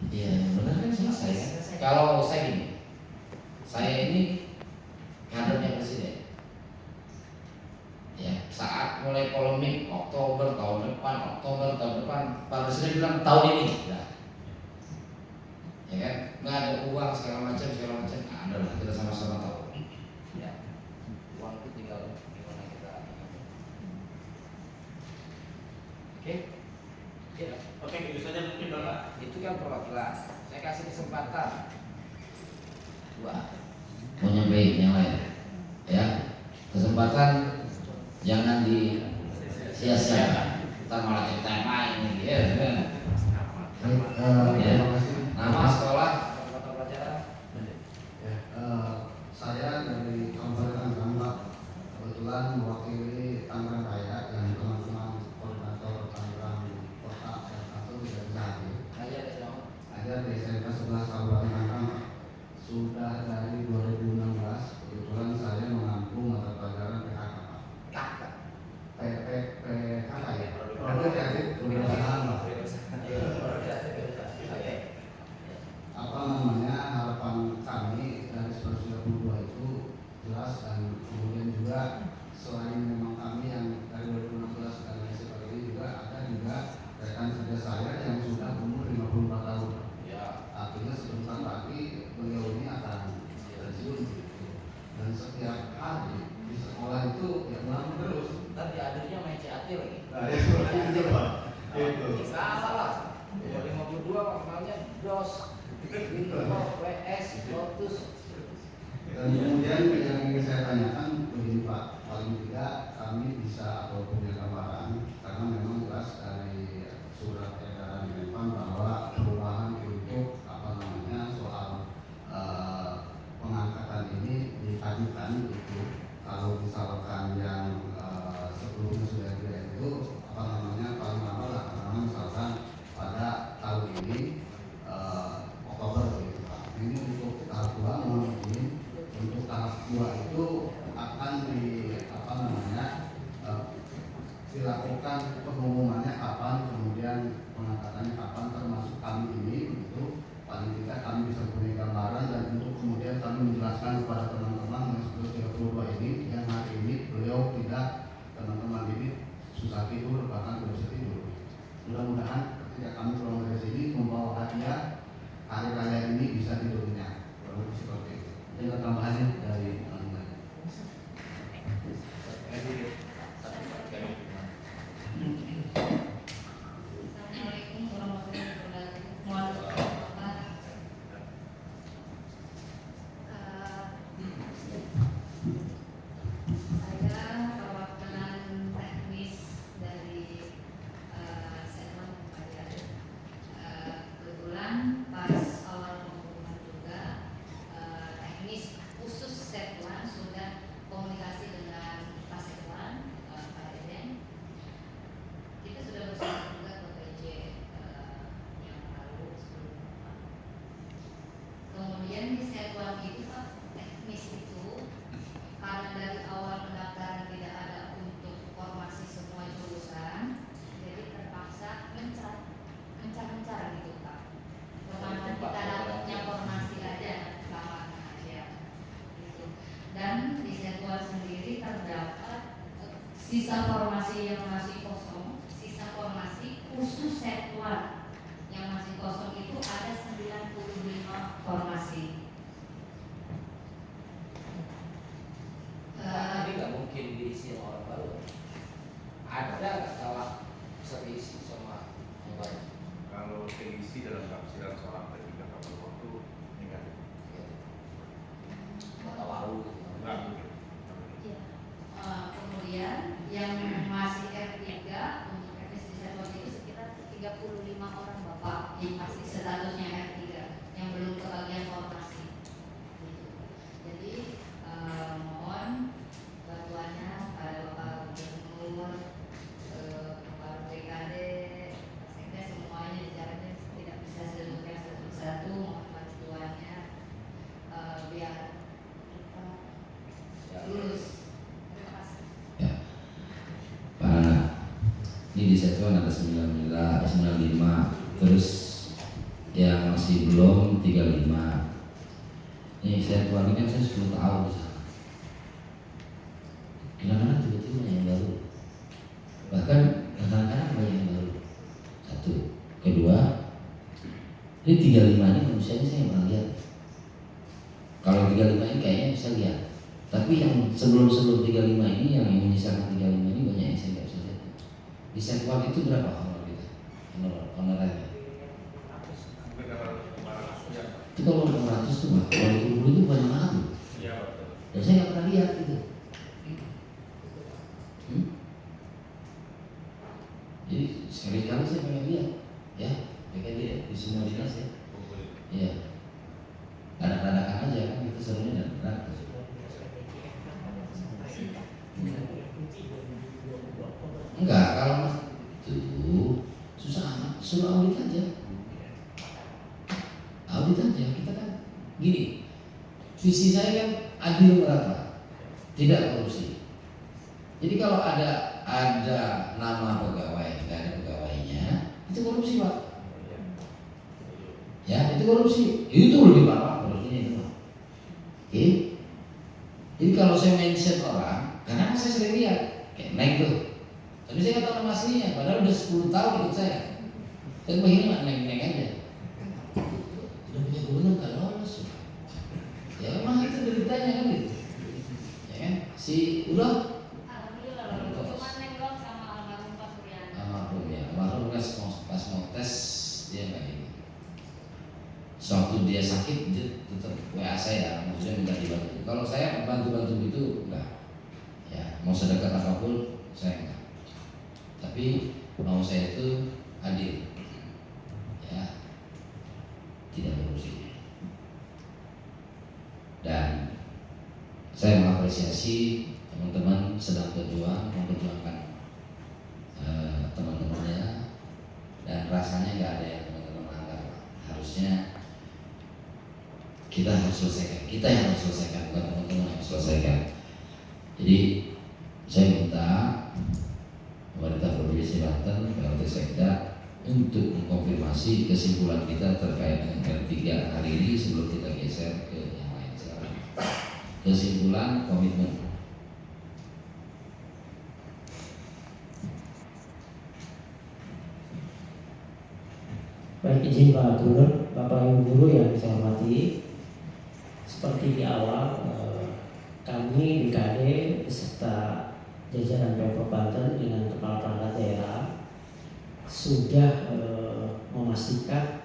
Iya, benar kan selesai kan? Kalau saya gini, saya ini kadernya presiden. Ya, saat mulai polemik Oktober tahun depan, Pak Presiden bilang tahun ini, ya kan? Nggak ada uang segala macam, ada lah, kita sama-sama tahu. Ya, uang itu tinggal gimana kita. Oke? Ya. Oke, itu saja mungkin Bapak. Itu kan perwakilan. Saya kasih kesempatan dua mau nyampein yang lain, ya. Kesempatan jangan disia-siakan. Kita malah kita main ini, ya. Nama sekolah, mata pelajaran. Saya dari Kabupaten Tangerang, kebetulan mewakili Tangerang Raya yang teman-teman koordinator Tangerang Kota yang satu tidak bisa hadir. Ada di SMK 11 Kabupaten Tangerang, sudah dari 2016. Kebetulan saya mengampu mata pelajaran PKK. PKK ya. Produk kreatif kewirausahaan. Harapan kami dari 132 itu jelas, dan kemudian juga selain memang kami yang dari 2016 dan lain sebagainya juga ada juga rekan kerja saya yang sudah umur 54 tahun. Ya. Artinya sebentar lagi beliau ini akan pensiun. Dan setiap hari di sekolah itu ya ulang terus. Tadi adanya main CAT lagi. Nah, itu Pak. Itu. Salah. 52 maknanya DOS. WS, Lotus. Dan kemudian yang ingin saya tanyakan begini Pak, paling tidak kami bisa atau punya gambaran, karena memang jelas dari surat edaran Menpan bahwa perubahan untuk soal pengangkatan ini dikajukan itu. Kalau misalkan yang sebelumnya sudah itu paling lama lah, karena misalkan pada tahun ini Oktober gitu Pak. Ini untuk tahap 2 mohon izin, untuk tahap 2 itu akan dilakukan pengumumannya kapan, kemudian pengangkatannya kapan, termasuk kami ini begitu. Paling tidak kami bisa punya gambaran, dan untuk kemudian kami menjelaskan kepada teman-teman yang 132 ini yang hari ini beliau tidak, teman-teman ini susah tidur, bahkan tidak bisa tidur. Mudah-mudahan ketika kami pulang dari sini membawa hadiah hari raya ini bisa tidurnya, kurang lebih seperti itu. Dengan tambahannya dari teman-teman. Assalamualaikum warahmatullahi wabarakatuh. Saya perwakilan teknis dari segmen pembayaran. Kebetulan pas awal pengumuman juga teknis khusus Setwan sudah komunikasi dengan Pak Setwan, Pak Deden. Kita sudah bersama juga ke PJ yang lalu sebelumnya. Kemudian di Setwan itu Pak, teknis itu karena dari awal pendaftaran tidak ada untuk formasi semua jurusan, jadi terpaksa mencar gitu Pak. Kemana kita dapatnya formasi aja, lamaran aja gitu. Dan di Setwan sendiri terdapat sisa formasi yang masih kosong, sisa formasi khusus Setwan yang masih kosong itu ada 95 formasi. Ini nggak mungkin diisi sama orang baru. Ada nggak salah bisa diisi sama yang baru? Kalau terisi dalam tafsiran seorang P3 kapal waktu negatif. Mata baru. Enggak mungkin. Ya. Kemudian yang masih R3 untuk teknis di Setwan itu sekitar 35 orang Bapak yang masih statusnya R3 yang belum kebagian formasi. Gitu. Jadi mohon bantuannya pada Bapak Gubernur, Bapak BKD, sehingga semuanya jajarannya tidak bisa sebutkan satu-satu, mohon bantuannya biar kita lulus. Terima kasih. Ya. Pak Nana, ini di Setwan ada 95, terus yang masih belum 35. Ini saya tuan ini kan saya 10 tahun di sana. Kadang-kadang tiba-tiba yang baru. Bahkan kadang-kadang banyak yang baru. Satu. Kedua, ini 35 ini manusianya saya nggak pernah lihat. Kalau 35 ini kayaknya bisa lihat. Tapi yang sebelum-sebelum 35 ini, yang menyisakan 35 ini banyak yang saya nggak bisa lihat. Di Setwal itu berapa honor kita? Honornya? Itu kalau 600 tuh Pak, kalau dikumpul itu banyak banget tuh. Iya betul. Dan saya nggak pernah lihat gitu. Jadi sekali-kali saya pengen lihat, ya, pengen lihat di semua dinas ya. Iya. Dadak-dadakan aja kan itu serunya dadak. Enggak, kalau itu susah amat, suruh audit aja. Audit aja, kita kan gini. Visi saya kan adil merata, tidak korupsi. Jadi kalau ada nama pegawai, nggak ada pegawainya, itu korupsi Pak. Ya, itu korupsi. Itu lebih parah korupsinya itu Pak. Oke. Jadi kalau saya mention orang, karena saya sering lihat kayak Neng tuh. Tapi saya nggak tahu nama aslinya, padahal udah 10 tahun ikut saya. Dan begini mah Neng aja. Udah punya gubernur nggak lolos. Ya memang itu beritanya kan gitu. Ya kan? Si udah. Cuma nengok sama almarhum Pak Suryana. Almarhum ya, almarhum pas mau tes dia nggak ini. Suatu dia sakit dia tetap WA saya, maksudnya minta dibantu. Kalau saya bantu gitu enggak. Ya mau sedekat apapun saya enggak. Tapi mau saya itu adil, ya, tidak korupsi. Dan saya mengapresiasi teman-teman sedang berjuang memperjuangkan teman-temannya, dan rasanya nggak ada yang teman-teman melanggar. Harusnya kita harus selesaikan, kita yang harus selesaikan, bukan teman-teman yang harus selesaikan. Jadi saya minta pemerintah Provinsi Banten, PLT Sekda untuk mengkonfirmasi kesimpulan kita terkait dengan R3 hari ini sebelum kita geser ke yang lain sekarang. Kesimpulan komitmen. Baik, izin Pak Gubernur, Bapak Ibu Guru yang saya hormati, seperti di awal kami BKD beserta jajaran Pemprov Banten dengan kepala perangkat daerah sudah memastikan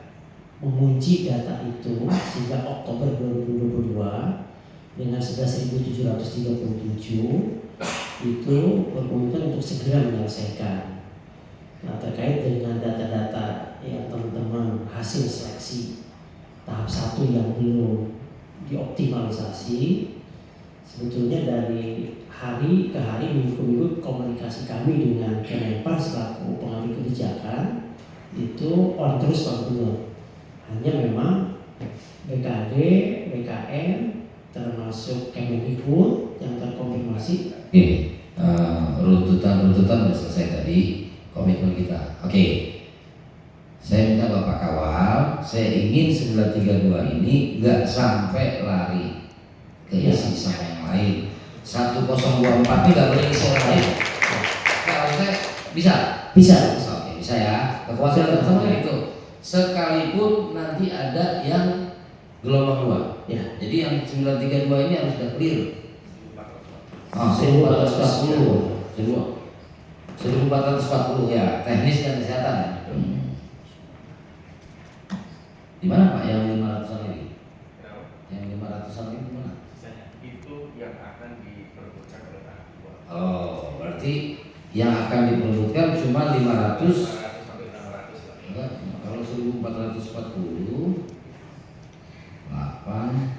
mengunci data itu sejak Oktober 2022 dengan 11.737 itu berkomitmen untuk segera menyelesaikan. Nah, terkait dengan data-data yang teman-teman hasil seleksi tahap 1 yang belum dioptimalisasi, sebetulnya dari hari ke hari, minggu ke minggu, komunikasi kami dengan Kemenpar selaku pengambil kebijakan itu on terus Pak Gubernur. Hanya memang BKD, BKN, termasuk Kemendikbud yang terkonfirmasi. Ini runtutan sudah selesai tadi, komitmen kita. Oke. Saya minta Bapak kawal, saya ingin 932 ini nggak sampai lari ke isi sama yang lain. 1024 ini nggak boleh isi orang lain. Kalau saya bisa, oke, bisa ya. Kekhawatiran pertama itu, sekalipun nanti ada yang gelombang 2, ya. Jadi yang 932 ini harus sudah clear. 1440 ya, teknis dan kesehatan. Di mana Pak yang 500-an ini? Yang 500-an ini di mana? Itu yang akan diperbutkan oleh tahap 2. Oh, berarti yang akan diperbutkan cuma 500 sampai 600 lah. enggak, kalau 1440 8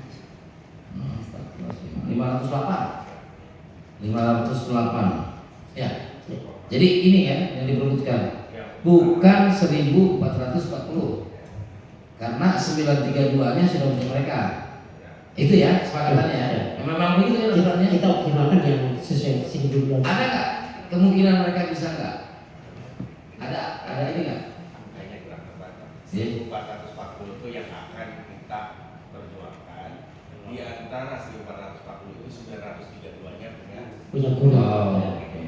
508 ya. Jadi ini ya yang diperbutkan, bukan 1440, karena 932-nya sudah untuk mereka. Itu ya sepakatannya ya. Memang begitu ya aturannya. Kita optimalkan yang sesuai 1012. Ada nggak kemungkinan mereka bisa nggak? Ada ini nggak? Kayaknya kurang terbatas. Iya. 1440 yang akan kita perjuangkan. Di antara 1.440 itu 932-nya punya guru. Oh, oke.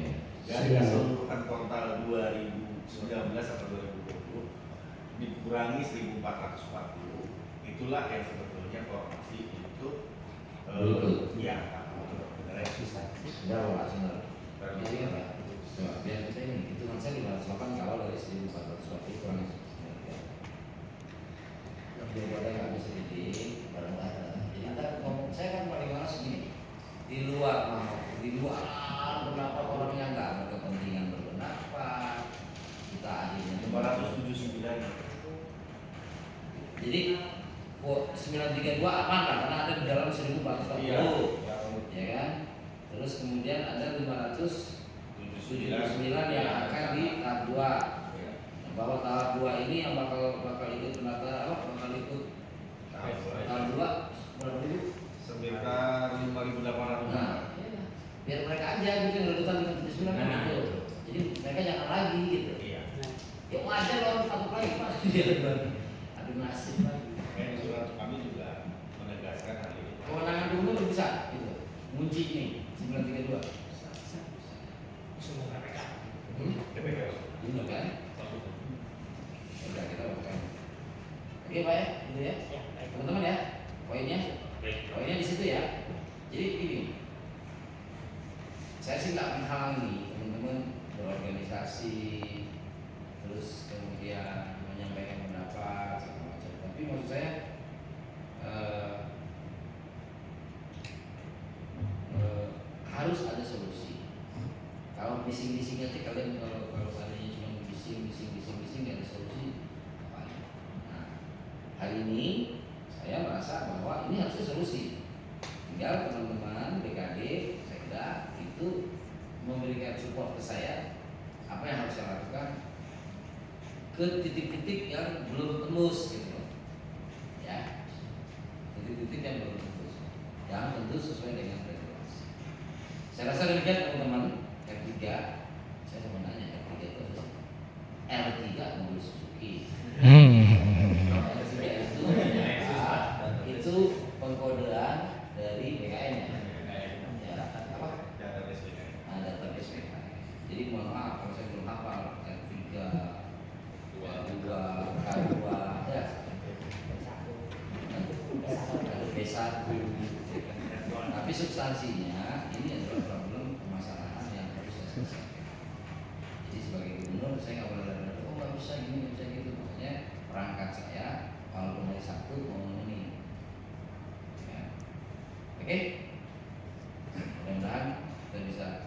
dari keseluruhan total 2019 atau 2020 dikurangi 1.440, itulah yang sebetulnya formasi untuk ya benar susah. Sudah Pak, sudah. Jadi apa? Coba biar kita ini hitungan saya 508 kalau dari 1.400 itu kurang daripada nggak bisa didik bareng-bareng. Jadi ntar ngomong, saya kan paling malas gini, di luar pendapat orang yang nggak berkepentingan berpendapat, kita akhirnya 579. jadi 932 aman lah karena ada di dalam 1.440, ya kan? Terus kemudian ada 579 yang akan di tahap 2. Bahwa tahap 2 ini yang bakal ikut pendaftar bakal ikut tahap 2 berapa ribu? Sekitar 5.800. Nah, biar mereka aja gitu yang rebutan dengan 79 kan gitu. Jadi mereka jangan lagi gitu. Iya. Ya aja loh satu lagi mas. Aduh nasib lagi. Kayak surat kami juga menegaskan hal ini. Kewenangan gubernur bisa gitu. Ngunci ini 932. DPR. Benar kan? Udah kita lakukan. Oke Pak ya, gitu ya. Teman-teman ya, poinnya di situ ya. Jadi gini, saya sih nggak menghalangi teman-teman berorganisasi, terus kemudian menyampaikan pendapat segala macam. Tapi maksud saya harus ada solusi. Kalau bising-bising aja kalian kalau seandainya cuma bising nggak ada solusi, apa? Nah, hari ini saya merasa bahwa ini harusnya solusi. Tinggal teman-teman BKD, Sekda itu memberikan support ke saya apa yang harus saya lakukan ke titik-titik yang belum tembus gitu loh. Ya, titik-titik yang belum tembus, yang tentu sesuai dengan regulasi. Saya rasa demikian teman-teman. R3, saya mau nanya R3 itu apa sih? R3 mobil Suzuki. R3 itu pengkodean dari BKN ya. Apa? Database BKN. Database BKN. Jadi mohon maaf kalau saya belum hafal R3, R2, K2, ya. Ada B1. Tapi substansinya ini adalah problem permasalahan yang harus saya selesaikan. Jadi sebagai gubernur saya nggak boleh lari-lari, oh nggak bisa gini, nggak bisa gitu. Makanya perangkat saya walaupun hari Sabtu mau memenuhi. Ya. Oke? Mudah-mudahan kita bisa.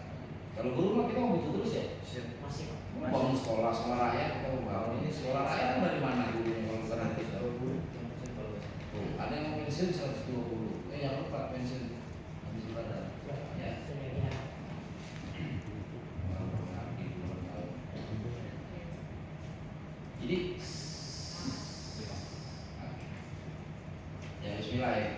Kalau guru mah kita mau butuh terus ya. Masih Bangun sekolah rakyat kita mau bangun ini sekolah rakyat dari mana gurunya kalau sekarang kita ada yang mau pensiun 120, yang lupa pensiun habis ibadah ya. Jadi ya bismillah ya.